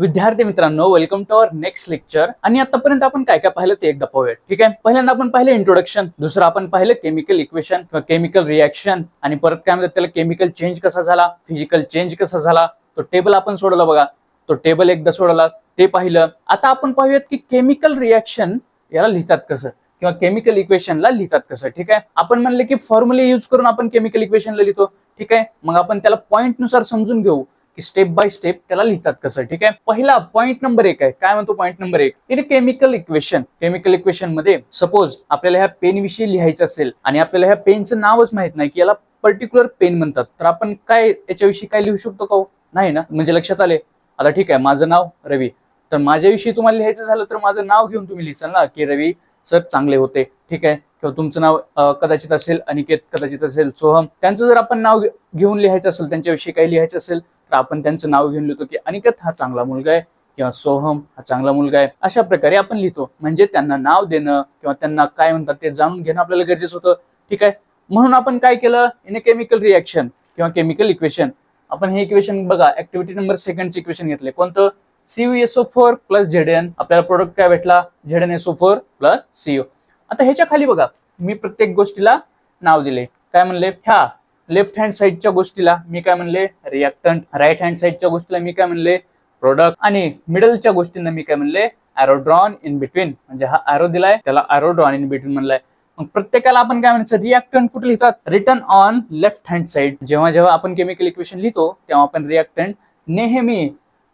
विद्यार्थी मित्रांनो, welcome to our next lecture. आणि आतापर्यंत आपण काय काय पाहिलं ते एकदा पाहूया, ठीक आहे। पहिल्यांदा आपण पाहिलं इंट्रोडक्शन, दुसरं आपण पाहिलं केमिकल इक्वेशन किंवा केमिकल रिएक्शन, आणि परत काय म्हणतात त्याला केमिकल चेंज कसा झाला, फिजिकल चेंज कसा झाला, तो टेबल आपण सोडवला बघा, तो टेबल एकदा सोडवला ते पाहिलं। आता आपण पाहूयात की केमिकल रिएक्शन याला लिहितात कसं किंवा केमिकल इक्वेशनला लिहितात कसं, ठीक आहे। आपण म्हणले की फॉर्म्युला यूज करून आपण केमिकल इक्वेशनला लिहितो, ठीक आहे। मग आपण त्याला पॉइंट नुसार समजून घेऊ की स्टेप बाय स्टेप त्याला लिहितात कसं, ठीक आहे। पहिला पॉइंट नंबर 1 आहे, काय म्हणतो point number 1, in chemical equation. Chemical equation मध्ये सपोज आपल्याला ह्या पेन विषयी लिहायचं असेल आणि आपल्याला ह्या पेनचं नावच माहित नाही की याला पर्टिक्युलर पेन म्हणतात, तर आपण काय याच्याविषयी काय लिहू शकतो का? नाही ना, म्हणजे लक्षात आले। आता ठीक आहे, माझं नाव रवी, तर माझ्याविषयी तुम्हाला लिहायचं झालं तर माझं नाव घेऊन तुम्ही लिहिसाल ना की रवी सर चांगले होते, ठीक आहे। किंवा तुमचं नाव कदाचित असेल अनिकेत, कदाचित असेल सोहम, त्यांचं जर आपण नाव घेऊन लिहायचं असेल, त्यांच्याविषयी काही लिहायचं असेल तर आपण त्यांचं नाव घेऊन लिहितो की अनिकेत हा चांगला मुलगा आहे किंवा सोहम हा चांगला मुलगा आहे, अशा प्रकारे आपण लिहितो। म्हणजे त्यांना नाव देणं किंवा त्यांना काय म्हणतात ते जाणून घेणं आपल्याला गरजेचं होतं, ठीक आहे। म्हणून आपण काय केलं, इन केमिकल रिएक्शन किंवा केमिकल इक्वेशन, आपण हे इक्वेशन बघा, ऍक्टिव्हिटी नंबर 2 इक्वेशन घेतले, कोणतं? CuSO4 प्लस Zn, आपल्याला प्रोडक्ट काय भेटला? ZnSO4 plus Cu। आता ह्याच्या खाली बघा, मी प्रत्येक गोष्टीला नाव दिले, काय म्हणले? ह्या लेफ्ट हँड साइडच्या गोष्टीला मी काय म्हणले? रिएक्टंट, राईट हँड साइडच्या गोष्टीला मी काय म्हणले? प्रोडक्ट, आणि मिडलच्या गोष्टींना मी काय म्हणले? एरो ड्रॉन इन बिटवीन, म्हणजे हा एरो दिलाय त्याला एरो ड्रॉन इन बिटवीन म्हणलाय। मग प्रत्येकाला आपण काय म्हणायचं? रिएक्टंट कुठे लिहितात? Written on left hand side. जेव्हा जेव्हा आपण केमिकल इक्वेशन लिहितो तेव्हा आपण रिएक्टंट नेहमी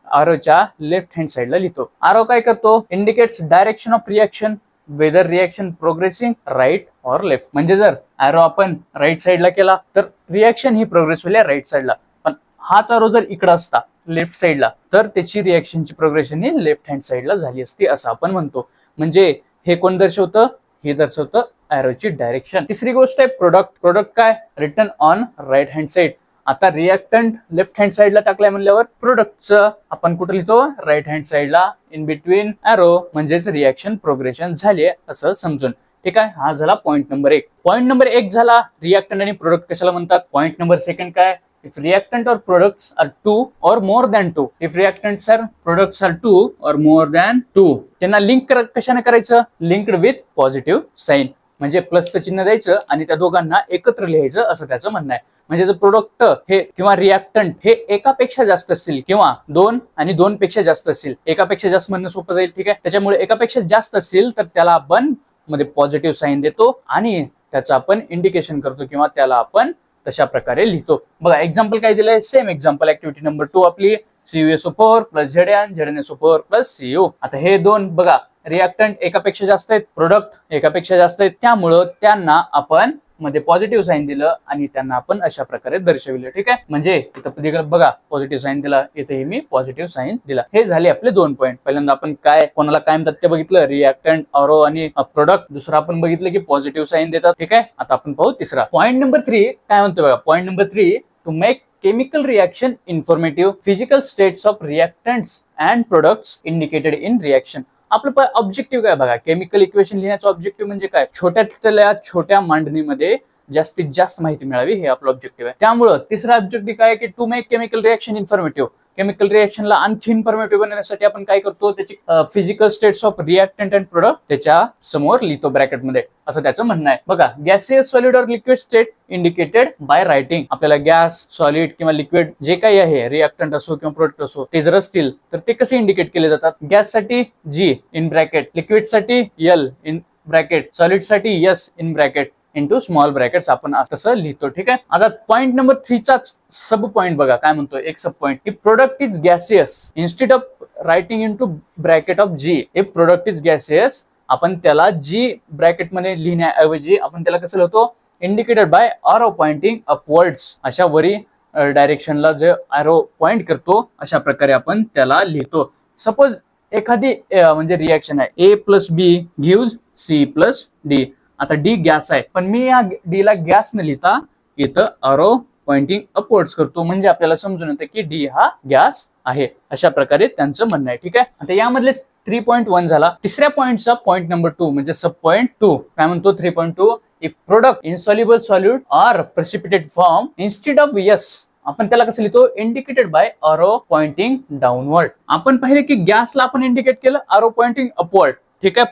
आरोच्या लेफ्ट हँड साइडला लिहितो। आरो काय करतो? Indicates direction of reaction, whether reaction progressing right or left. म्हणजे जर एरो आपण राईट साइडला केला तर रिएक्शन ही प्रोग्रेस होईल राईट साइडला, पण हाच एरो जर इकडे असता लेफ्ट साइडला तर त्याची रिएक्शनची प्रोग्रेशन ही लेफ्ट हँड साइडला झाली असती, असं आपण म्हणतो। म्हणजे हे कोण दर्शवतं? हे दर्शवतं एरोची डायरेक्शन। तिसरी गोष्ट आहे प्रोडक्ट। प्रोडक्ट काय? Written on right hand side. आता रिएक्टंट लेफ्ट हँड साइडला टाकलाय म्हणल्यावर प्रोडक्टचं आपण कुठे लिहितो? राईट हँड साइडला इन बिटवीन एरो, म्हणजेच रिएक्शन प्रोग्रेशन झाली असं समजून, ठीक आहे। हा झाला पॉइंट नंबर 1। पॉइंट नंबर 1 झाला रिएक्टंट आणि प्रोडक्ट कशाला म्हणतात। पॉइंट नंबर 2 काय? If reactant or products are 2 or more than 2, if reactants are products are 2 or more than 2, त्यांना लिंक कशाने करायचं? लिंक्ड विथ पॉझिटिव्ह साइन, म्हणजे प्लसचं चिन्ह द्यायचं आणि त्या दोघांना एकत्र लिहायचं असं त्याचं म्हणणं आहे। म्हणजे जर प्रोडक्ट हे किंवा रिएक्टंट हे एकापेक्षा जास्त असतील किंवा 2 आणि 2 पेक्षा जास्त असतील, एकापेक्षा जास्त म्हणणं सोपं जाईल, ठीक आहे। त्याच्यामुळे एकापेक्षा जास्त असतील तर त्याला आपण मध्ये पॉझिटिव्ह साइन देतो आणि त्याचं आपण इंडिकेशन करतो किंवा त्याला आपण तशा प्रकारे लिहितो। बघा एक्झाम्पल काय दिलंय, सेम एक्झाम्पल, ऍक्टिव्हिटी नंबर 2 आपली CuSO4 plus Zn, ZnSO4 plus Cu। आता हे दोन बघा, रिएक्टंट एकापेक्षा जास्त आहेत, प्रोडक्ट एकापेक्षा जास्त आहेत, त्यामुळं त्यांना आपण मध्ये पॉझिटिव्ह साइन दिलं आणि त्यांना आपण अशा प्रकारे दर्शविलं, ठीक आहे। म्हणजे इथं बघा पॉझिटिव्ह साइन दिला, इथेही मी पॉझिटिव्ह साइन दिला। हे झाले आपले 2 पॉइंट। पहिल्यांदा आपण काय कोणाला काय म्हणतात ते बघितलं, रिएक्टंट, एरो आणि प्रोडक्ट। दुसरं आपण बघितलं की पॉझिटिव्ह साइन देतात, ठीक आहे। आता आपण पाहू तिसरा पॉइंट नंबर 3 काय म्हणतो बघा। Point number 3, to make chemical reaction informative, physical states of reactants and products indicated in reaction। आपलं ऑब्जेक्टिव्ह काय बघा, केमिकल इक्वेशन लिहिण्याचं ऑब्जेक्टिव्ह म्हणजे काय? छोट्या मांडणीमध्ये जास्तीत जास्त माहिती मिळावी, हे आपलं ऑब्जेक्टिव्ह आहे। त्यामुळं तिसरा ऑब्जेक्टिव्ह काय की to make chemical reaction informative, chemical रिएक्शनला आणखी इन्फॉर्मेटिव्ह बनवण्यासाठी आपण काय करतो? त्याची physical states of reactant and product त्याच्या समोर लिहितो ब्रॅकेटमध्ये, असं त्याचं म्हणणं आहे। बघा, गॅसियस, सॉलिड और liquid state indicated by writing. आपल्याला गॅस, सॉलिड किंवा लिक्विड जे काही आहे, रिएक्टंट असो किंवा प्रोडक्ट असो, ते जर असतील तर ते कसे इंडिकेट केले जातात? गॅस साठी G इन ब्रॅकेट, लिक्विड साठी L इन ब्रॅकेट, सॉलिड साठी S in bracket into small brackets, आपण असं लिहितो, ठीक आहे। आता पॉइंट नंबर 3 चाच सब पॉइंट बघा काय म्हणतो, एक sub point, if product is gaseous instead of writing into bracket of G, if product is gaseous आपण त्याला G ब्रॅकेट मध्ये लिहिण्याऐवजी आपण त्याला कसं लिहितो? Indicated by arrow pointing upwards, अशा वरी डायरेक्शनला जे एरो पॉइंट करतो अशा प्रकारे आपण त्याला लिहितो। सपोज एखादी म्हणजे रिएक्शन आहे, A plus B gives C plus D। आता D गॅस आहे, पण मी या D ला गॅस न लिहिता इथं एरो पॉइंटिंग अपवर्ड्स करतो, म्हणजे आपल्याला समजून येतं की D हा गॅस आहे, अशा प्रकारे त्यांचं म्हणणं आहे, ठीक आहे। आता यामधले 3.1 झाला। तिसऱ्या पॉइंटचा पॉइंट नंबर 2 म्हणजे सब पॉइंट 2 काय म्हणतो? 3.2, if product insoluble solute or precipitate form instead of S आपण त्याला कसं लिहितो, indicated by arrow pointing downward. आपण पाहिले की गॅसला आपण इंडिकेट केलं अरो पॉइंटिंग अपवर्ड. ठीक आहे,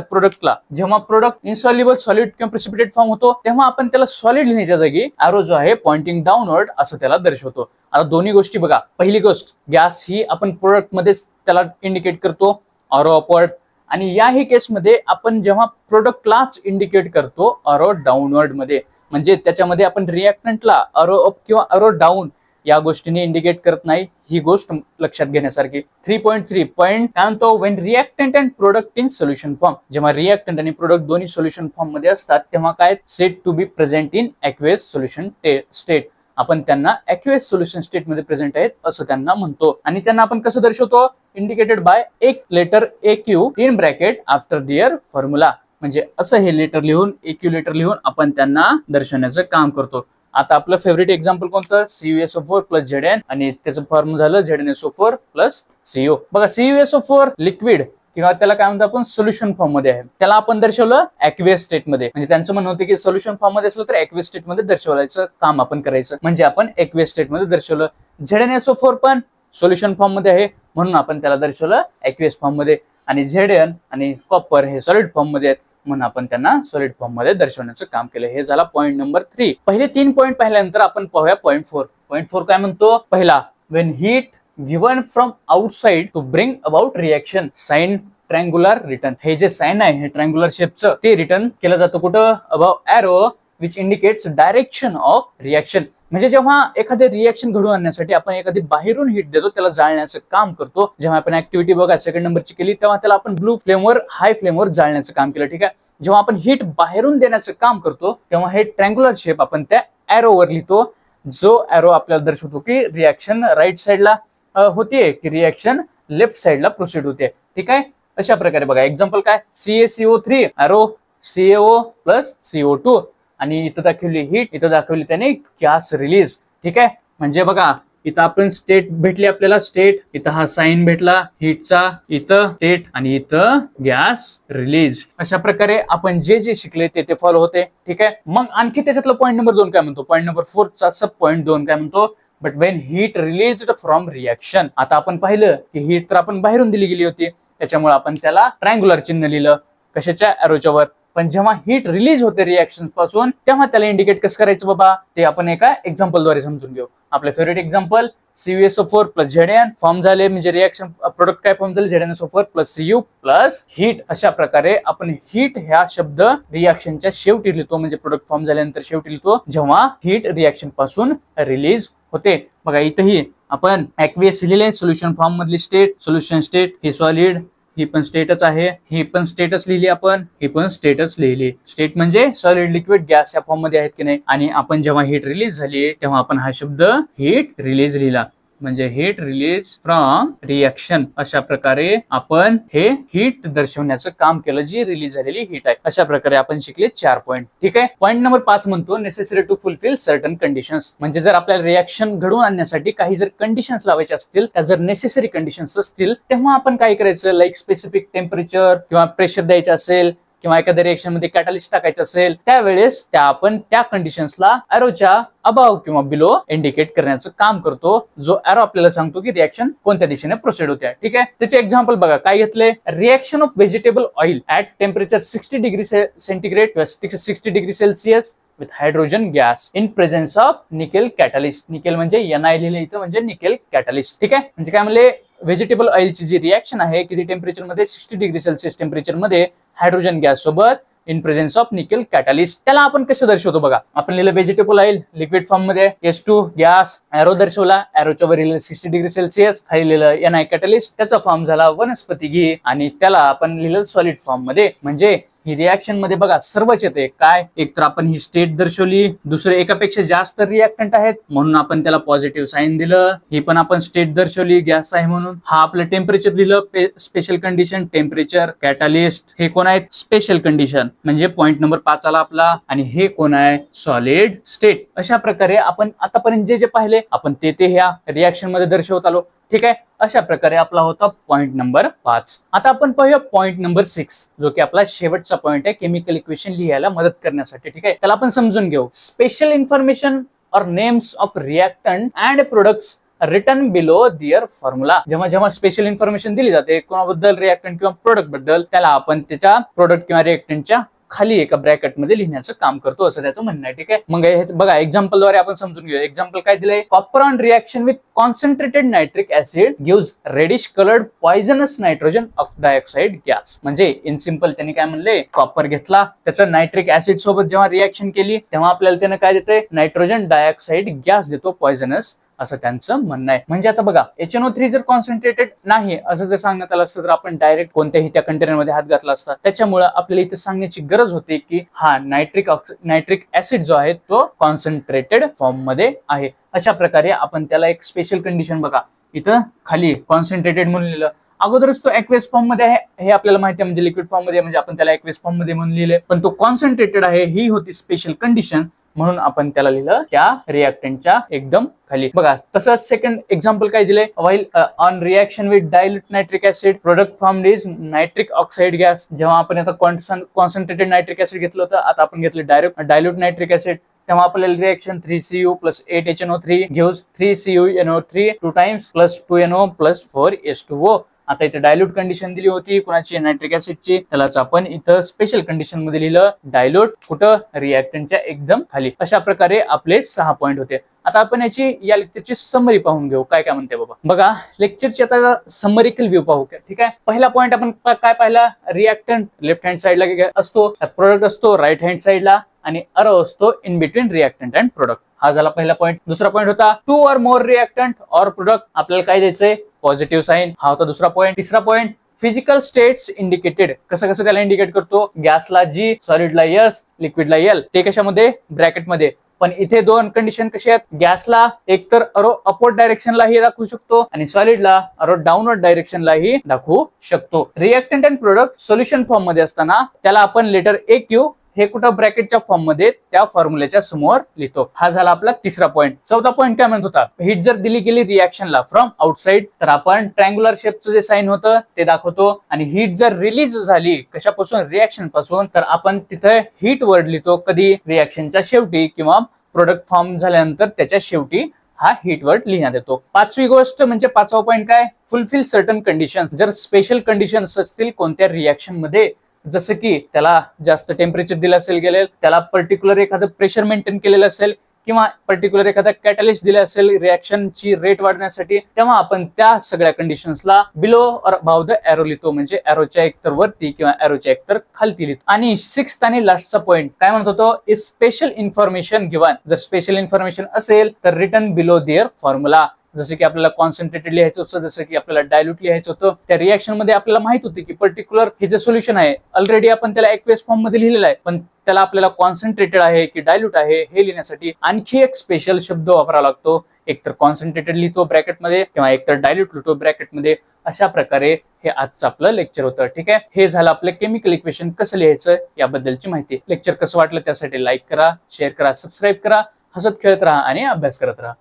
प्रोडक्टला जेव्हा प्रोडक्ट इनसॉल्युबल सॉलिड किंवा प्रेसिपिटेट फॉर्म होतो तेव्हा आपण त्याला सॉलिड लिहिण्याच्या जागी अरो जो आहे पॉइंटिंग डाऊनवर्ड असं त्याला दर्शवतो. आता दोन्ही गोष्टी बघा, पहिली गोष्ट गॅस ही आपण प्रोडक्ट मध्येच त्याला इंडिकेट करतो अरो अपवर्ड, आणि याही केसमध्ये आपण जेव्हा प्रोडक्टलाच इंडिकेट करतो अरो डाऊनवर्ड मध्ये, म्हणजे त्याच्यामध्ये आपण रिएक्टंटला अरो अप किंवा अरो डाऊन या गोष्टीने इंडिकेट करत नाही. ही गोष्ट लक्षात घेण्यासारखी. 3.3 पॉइंट काय म्हणतो, when reactant and product in solution form, जेव्हा रिएक्टंट आणि प्रोडक्ट दोन्ही सोल्युशन फॉर्म मध्ये असतात तेव्हा काय, said to be present in aqueous solution state, आपण त्यांना ॲक्वेस सोल्युशन स्टेट मध्ये प्रेझेंट आहेत असं त्यांना म्हणतो. आणि त्यांना आपण कसं दर्शवतो, इंडिकेटेड बाय एक letter AQ in bracket after their formula, म्हणजे असं हे लेटर लिहून AQ लेटर लिहून आपण त्यांना दर्शवण्याचं काम करतो. आता आपलं फेवरेट एक्झाम्पल कोणतं, CuSO4 प्लस Zn, आणि त्याचं फॉर्म झालं ZnSO4 प्लस CO. बघा CuSO4 लिक्विड किंवा त्याला काय म्हणतो आपण सोल्युशन फॉर्म मध्ये आहे, त्याला आपण दर्शवलं ॲक्वेस स्टेट मध्ये. म्हणजे त्यांचं म्हणणं होतं की सोल्युशन फॉर्म मध्ये असलं तर ॲक्वेस स्टेट मध्ये दर्शवायचं काम आपण करायचं, म्हणजे आपण ॲक्वेस स्टेट मध्ये दर्शवलं. ZnSO4 पण सोल्युशन फॉर्म मध्ये आहे म्हणून आपण त्याला दर्शवलं ॲक्वेस फॉर्म मध्ये, आणि Zn आणि कॉपर हे सॉलिड फॉर्म मध्ये आहेत म्हणून आपण त्यांना सॉलिड फॉर्म मध्ये दर्शवण्याचं काम केलं. हे झाला पॉईंट नंबर 3. पहिले 3 पॉईंट पाहिल्यानंतर आपण पाहूया पॉईंट 4. पॉईंट 4 काय म्हणतो, पहिला, when heat given from outside to bring about reaction, sign triangular return. हे जे साइन आहे हे ट्रँग्युलर शेपचं, ते रिटर्न केलं जातं कुठं, above arrow which indicates direction of reaction. म्हणजे जेव्हा एखादे रिएक्शन घडवून आणण्यासाठी आपण एखादी बाहेरून हीट देतो, त्याला जाळण्याचं काम करतो. जेव्हा आपण ऍक्टिव्हिटी बघा सेकंड नंबरची केली तेव्हा त्याला आपण ब्लू फ्लेमवर हाय फ्लेमवर जाळण्याचं काम केलं. ठीक आहे, जेव्हा आपण हीट बाहेरून देण्याचं काम करतो तेव्हा हे ट्रँग्युलर शेप आपण त्या एरोवर लिहितो, जो एरो आपल्याला दर्शवतो की रिएक्शन राईट साईडला होतीये की रिएक्शन लेफ्ट साईडला प्रोसीड होते. ठीक आहे, अशा प्रकारे बघा एक्झाम्पल काय, CaCO3 arrow CaO plus CO2, आणि इथं दाखवली हीट, इथं दाखवली त्याने गॅस रिलीज. ठीक आहे, म्हणजे बघा इथं आपण स्टेट भेटली आपल्याला स्टेट, इथं हा साइन भेटला हीटचा, इथं स्टेट आणि इथं गॅस रिलीज. अशा प्रकारे आपण जे जे शिकले ते फॉलो होते. ठीक आहे, मग आणखी त्याच्यातलं पॉईंट नंबर 2 काय म्हणतो, पॉईंट नंबर 4 चा सब पॉईंट 2 काय म्हणतो, but Wien heat released from reaction. आता आपण पाहिलं की हीट तर आपण बाहेरून दिली गेली होती, त्याच्यामुळे आपण त्याला ट्रायंग्युलर चिन्ह लिहिलं कशाच्या, एरोच्या वर. पण जेव्हा हीट रिलीज होते रिएक्शन पासून तेव्हा त्याला इंडिकेट कसं करायचं बाबा, ते आपण एका एक्झाम्पल द्वारे समजून घेऊ. आपलं favourite example CuSO4 plus Zn form झाले, म्हणजे रिएक्शन प्रोडक्ट काय फॉर्म झाले, ZnSO4 plus Cu plus heat. अशा प्रकारे आपण हीट ह्या शब्द रिएक्शनच्या शेवटी लिहितो, म्हणजे प्रोडक्ट फॉर्म झाल्यानंतर शेवटी लिहितो जेव्हा हीट रिएक्शन पासून रिलीज होते. बघा इथंही आपण ॲक्वेस लिहिले, सोल्युशन फॉर्म मधली स्टेट, सोल्युशन स्टेट ही सॉलिड, ही पण स्टेटच आहे, ही पण स्टेटच लिहिली आपण, ही पण स्टेटच लिहिली. स्टेट म्हणजे सॉलिड लिक्विड गॅस या फॉर्म मध्ये आहेत की नाही. आणि आपण जेव्हा हीट रिलीज झाली तेव्हा आपण हा शब्द हीट रिलीज लिहिला, म्हणजे हीट रिलीज फ्रॉम रिएक्शन. अशा प्रकारे आपण हे हीट दर्शवण्याचं काम केलं, जी रिलीज झालेली हीट आहे. अशा प्रकारे आपण शिकले 4 पॉईंट. ठीक आहे, पॉईंट नंबर 5 म्हणतो necessary to fulfil certain conditions. म्हणजे जर आपल्याला रिएक्शन घडवून आणण्यासाठी काही जर कंडिशन्स लावायचे असतील, त्या जर नेसेसरी कंडिशन्स असतील तेव्हा आपण काय करायचं, लाईक स्पेसिफिक टेम्परेचर किंवा प्रेशर द्यायचं असेल किंवा एखाद्या रिएक्शन मध्ये कॅटलिस्ट टाकायचं असेल, त्यावेळेस आपण त्या कंडिशन्सला एरोच्या अबाव किंवा बिलो इंडिकेट करण्याचं काम करतो, जो एरो आपल्याला सांगतो की रिएक्शन कोणत्या दिशेने प्रोसीड होते. ठीक आहे, त्याचे एक्झाम्पल बघा काय घेतले, reaction of vegetable oil at temperature 60 degree centigrade किंवा 60 degree Celsius with hydrogen gas in presence of nickel catalyst. Nickel म्हणजे Ni लिहिलं इथं, म्हणजे निकेल कॅटलिस्ट. ठीक आहे, म्हणजे काय म्हणले, व्हेजिटेबल ऑइलची जी रिएक्शन आहे किती टेम्परेचर मध्ये, 60 डिग्री सेल्सिअस टेम्परेचर मध्ये हायड्रोजन गॅस सोबत in presence of nickel catalyst. त्याला आपण कसं दर्शवतो बघा, आपण लिहिलं व्हेजिटेबल ऑइल लिक्विड फॉर्म मध्ये, H2 गॅस, एरो दर्शवला, एरोच्या वर लिहिलं 60 डिग्री सेल्सिअस, खाली लिहिलं Ni कॅटलिस्ट, त्याचा फॉर्म झाला वनस्पती घी, आणि त्याला आपण लिहिलं सॉलिड फॉर्म मध्ये. म्हणजे ही रिएक्शन मध्ये बघा सर्वच येते काय, एक तर आपण ही स्टेट दर्शवली, दुसरे एकापेक्षा जास्त रिएक्टंट आहेत म्हणून आपण त्याला पॉझिटिव्ह साइन दिलं, ही पण आपण स्टेट दर्शवली गॅस आहे म्हणून. हा आपलं टेम्परेचर लिहिलं, स्पेशल कंडिशन टेम्परेचर, कॅटलिस्ट हे कोण आहेत, स्पेशल कंडिशन, म्हणजे पॉईंट नंबर 5 आला आपला. आणि हे कोण आहे, सॉलिड स्टेट. अशा प्रकारे आपण आतापर्यंत जे जे पाहिले आपण ते ह्या रिएक्शन मध्ये दर्शवत आलो. ठीक आहे, अशा प्रकारे आपला होता पॉईंट नंबर 5. आता आपण पाहूया पॉईंट नंबर 6, जो की आपला शेवटचा पॉईंट आहे केमिकल इक्वेशन लिहायला मदत करण्यासाठी. ठीक आहे, त्याला आपण समजून घेऊ. Special information or names of reactant and products written below their formula. जेव्हा जेव्हा स्पेशल इन्फॉर्मेशन दिली जाते कोणाबद्दल, रिएक्टंट किंवा प्रोडक्ट बद्दल, त्याला आपण त्याच्या प्रोडक्ट किंवा रिएक्टंटच्या खाली एका ब्रॅकेट मध्ये लिहिण्याचं काम करतो असं त्याचं म्हणणं आहे. ठीक आहे, मग हे बघा एक्झाम्पल द्वारे आपण समजून घेऊया. एक्झाम्पल काय दिलंय, copper on reaction with concentrated nitric acid gives reddish coloured poisonous nitrogen dioxide gas. म्हणजे इन सिंपल त्यांनी काय म्हणले, कॉपर घेतला, त्याचं नायट्रिक ऍसिड सोबत जेव्हा रिएक्शन केली तेव्हा आपल्याला त्यानं काय देते, नायट्रोजन डायऑक्साइड गॅस देतो पॉइझनस, असं त्यांचं म्हणणं आहे. म्हणजे आता बघा HNO3 जर कॉन्सन्ट्रेटेड नाही असं जर सांगण्यात आलं असतं तर आपण डायरेक्ट कोणत्याही त्या कंटेनर मध्ये हात घातला असता. त्याच्यामुळे आपल्याला इथे सांगण्याची गरज होती की हा नायट्रिक ऍसिड जो आहे तो कॉन्सन्ट्रेटेड फॉर्म मध्ये आहे. अशा प्रकारे आपण त्याला एक स्पेशल कंडिशन, बघा इथं खाली कॉन्सन्ट्रेटेड म्हणून लिहिलं, अगोदरच तो ऍक्वेस फॉर्म मध्ये आहे हे आपल्याला माहिती आहे, म्हणजे लिक्विड फॉर्म मध्ये, म्हणजे आपण त्याला ऍक्वेस फॉर्म मध्ये म्हणून लिहिले, पण तो कॉन्सन्ट्रेटेड आहे ही होती स्पेशल कंडिशन, म्हणून आपण त्याला लिहिलं त्या रिएक्टंटच्या एकदम खाली. बघा तसंच सेकंड एक्झाम्पल काय दिले, while on reaction with dilute nitric acid product formed is nitric oxide gas. जेव्हा आपण आता कॉन्सन्ट्रेटेड नायट्रिक ऍसिड घेतलं होतं, आता आपण घेतलं डायल्यूट नायट्रिक ऍसिड, तेव्हा आपल्याला reaction 3Cu + 8HNO3 gives 3CuNO3 2 times + 2NO + 4H2O. आता इथे डायल्यूट कंडिशन दिली होती कोणाची, नायट्रिक ऍसिडची, त्यालाच आपण इथं स्पेशल कंडिशन मध्ये लिहिलं डायल्यूट, कुठं, रिएक्टंटच्या एकदम खाली. अशा प्रकारे आपले 6 पॉईंट होते. आता आपण याची या लेक्चरची समरी पाहून घेऊ, काय काय म्हणते बाबा. बघा लेक्चरची आता समरिकल व्ह्यू पाहू. ठीक आहे, पहिला पॉईंट आपण काय पाहिला, रिएक्टंट लेफ्ट हँड साइडला असतो, प्रोडक्ट असतो राईट हँड साइडला, आणि अरो असतो in between reactant and product. हा झाला पहिला पॉईंट. दुसरा पॉईंट होता 2 or more रिएक्टंट और प्रोडक्ट, आपल्याला काय द्यायचंय, पॉझिटिव्ह साईन. हा होता दुसरा पॉईंट. तिसरा पॉईंट फिजिकल स्टेट्स इंडिकेटेड, कसं कसं त्याला इंडिकेट करतो, गॅसला G, सॉलिडला S, लिक्विडला L, ते कशामध्ये, ब्रॅकेटमध्ये. पण इथे दोन कंडिशन कशी आहेत, गॅसला एकतर अरो अपवर्ड डायरेक्शनलाही दाखवू शकतो आणि सॉलिडला अरो डाऊनवर्ड डायरेक्शनलाही दाखवू शकतो. Reactant and product solution form मध्ये असताना त्याला आपण लेटर AQ हे कुठं ब्रॅकेटच्या फॉर्म मध्ये त्या फॉर्म्युलेच्या समोर लिहितो. हा झाला आपला तिसरा पॉईंट. चौथा पॉईंट काय म्हणत होता, हीट जर दिली गेली रिएक्शनला फ्रॉम आउटसाइड तर आपण ट्रायंग्युलर शेपचं जे साइन होतं ते दाखवतो, आणि हीट जर रिलीज झाली कशापासून, रिएक्शन पासून, तर आपण तिथे हीट वर्ड लिहितो, कधी, रिएक्शनच्या शेवटी किंवा प्रोडक्ट फॉर्म झाल्यानंतर त्याच्या शेवटी हा हीट वर्ड लिहिण्यात येतो. पाचवी गोष्ट म्हणजे पाचवा पॉईंट काय, फुलफिल सर्टन कंडिशन. जर स्पेशल कंडिशन्स असतील कोणत्या रिएक्शन मध्ये, जसं की त्याला जास्त टेम्परेचर दिलं असेल गेले, त्याला पर्टिक्युलर एखादं प्रेशर मेंटेन केलेलं असेल, किंवा पर्टिक्युलर एखादा कॅटलिस्ट दिला असेल रिएक्शनची रेट वाढण्यासाठी, तेव्हा आपण त्या सगळ्या कंडिशन्सला below or above the arrow लिहितो, म्हणजे एरोच्या एकतर वरती किंवा एरोच्या एकतर खालती लिहितो. आणि सिक्स्थ आणि लास्टचा पॉईंट काय म्हणत होतो, इज स्पेशल इन्फॉर्मेशन गिवन. जर स्पेशल इन्फॉर्मेशन असेल तर रिटन बिलो देअर फॉर्म्युला. जसं की आपल्याला कॉन्सन्ट्रेटेड लिहायचं होतं, जसं की आपल्याला डायल्यूट लिहायचं होतं, त्या रिएक्शन मध्ये आपल्याला माहित होतं की पर्टिक्युलर हे जे सोल्युशन आहे ऑलरेडी आपण त्याला एक्वेस फॉर्म मध्ये लिहिलेलं आहे, पण त्याला आपल्याला कॉन्सन्ट्रेटेड आहे की डायल्यूट आहे हे लिहिण्यासाठी आणखी एक स्पेशल शब्द वापरावा लागतो. एकतर कॉन्सन्ट्रेटेड लिहितो ब्रॅकेटमध्ये किंवा एकतर डायल्यूट लिहितो ब्रॅकेटमध्ये. अशा प्रकारे हे आजचं आपलं लेक्चर होतं. ठीक आहे, हे झालं आपलं केमिकल इक्वेशन कसं लिहायचं याबद्दलची माहिती. लेक्चर कसं वाटलं त्यासाठी लाईक करा, शेअर करा, सबस्क्राईब करा, हसत खेळत राहा आणि अभ्यास करत राहा.